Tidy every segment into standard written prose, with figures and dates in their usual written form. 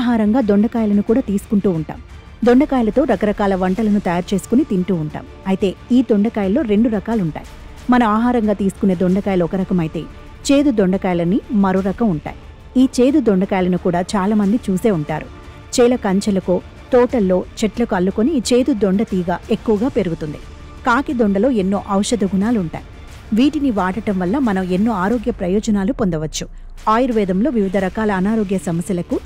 ఆహారంగా దొండకాయలను కూడా తీసుకుంటూ ఉంటాం. దొండకాయలతో రకరకాల వంటలను తయారు చేసుకుని తింటూ ఉంటాం. అయితే ఈ దొండకాయల్లో 2 రకాలుంటాయి. మన ఆహారంగా తీసుకునే దొండకాయలు ఒక రకమైతే చేదు దొండకాయలని మరో రకం ఉంటాయి. ఈ చేదు దొండకాయలను కూడా చాలామంది చూసే ఉంటారు. చేల కంచెలకో తోటల్లో చెట్లకు అల్లుకొని ఈ చేదు దొండ తీగ ఎక్కువగా పెరుగుతుంది. కాకి దొండలో ఎన్నో ఔషధ గుణాలుంటాయి. వీటిని వాడటం వల్ల మనం ఎన్నో ఆరోగ్య ప్రయోజనాలు పొందవచ్చు. ఆయుర్వేదంలో వివిధ రకాల అనారోగ్య సమస్యలకు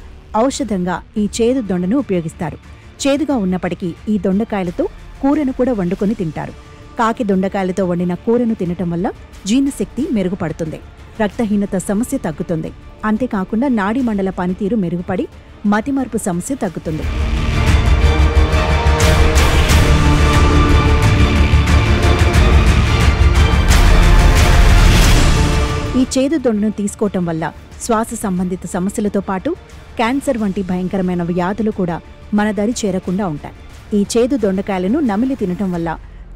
ఔషధంగా ఈ చేదు దొండను ఉపయోగిస్తారు. చేదుగా ఉన్నప్పటికీ ఈ దొండకాయలతో కూరను కూడా వండుకొని తింటారు. కాకి దొండకాయలతో వండిన కూరను తినటం వల్ల జీర్ణశక్తి మెరుగుపడుతుంది, రక్తహీనత సమస్య తగ్గుతుంది. అంతేకాకుండా నాడీ మండల పనితీరు మెరుగుపడి మతిమరుపు సమస్య తగ్గుతుంది. ఈ చేదు దొండను తీసుకోవటం వల్ల శ్వాస సంబంధిత సమస్యలతో పాటు క్యాన్సర్ వంటి భయంకరమైన వ్యాధులు కూడా మన దరి చేరకుండా ఉంటాయి. ఈ చేదు దొండకాయలను నమిలి తినటం వల్ల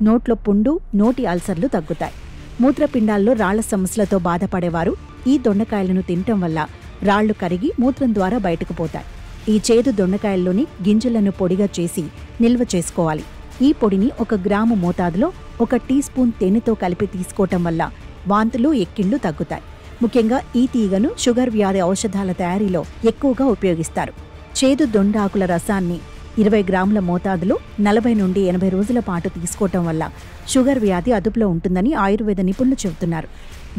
నోట్లో పుండు, నోటి అల్సర్లు తగ్గుతాయి. మూత్రపిండాల్లో రాళ్ల సమస్యలతో బాధపడేవారు ఈ దొండకాయలను తినటం వల్ల రాళ్లు కరిగి మూత్రం ద్వారా బయటకు పోతాయి. ఈ చేదు దొండకాయల్లోని గింజలను పొడిగా చేసి నిల్వ చేసుకోవాలి. ఈ పొడిని 1 గ్రాము మోతాదులో 1 టీ స్పూన్ తేనెతో కలిపి తీసుకోవటం వల్ల వాంతులు, ఎక్కిళ్లు తగ్గుతాయి. ముఖ్యంగా ఈ తీగను షుగర్ వ్యాధి ఔషధాల తయారీలో ఎక్కువగా ఉపయోగిస్తారు. చేదు దొండాకుల రసాన్ని 20 గ్రాముల మోతాదులో 40 నుండి 80 రోజుల పాటు తీసుకోవటం వల్ల షుగర్ వ్యాధి అదుపులో ఉంటుందని ఆయుర్వేద నిపుణులు చెబుతున్నారు.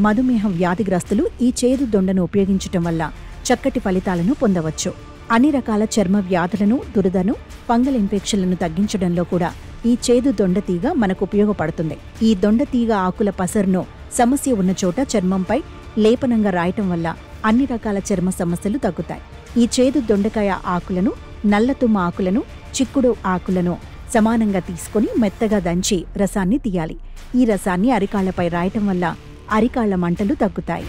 మధుమేహ వ్యాధిగ్రస్తులు ఈ చేదు దొండను ఉపయోగించటం వల్ల చక్కటి ఫలితాలను పొందవచ్చు. అన్ని రకాల చర్మ వ్యాధులను, దురదను, ఫంగల్ ఇన్ఫెక్షన్లను తగ్గించడంలో కూడా ఈ చేదు దొండ తీగ మనకు ఉపయోగపడుతుంది. ఈ దొండ తీగ ఆకుల పసరును సమస్య ఉన్న చోట చర్మంపై లేపనంగా రాయటం వల్ల అన్ని రకాల చర్మ సమస్యలు తగ్గుతాయి. ఈ చేదు దొండకాయ ఆకులను, నల్లతుమ్మ ఆకులను, చిక్కుడు ఆకులను సమానంగా తీసుకొని మెత్తగా దంచి రసాన్ని తీయాలి. ఈ రసాన్ని అరికాళ్లపై రాయటం వల్ల అరికాళ్ల మంటలు తగ్గుతాయి.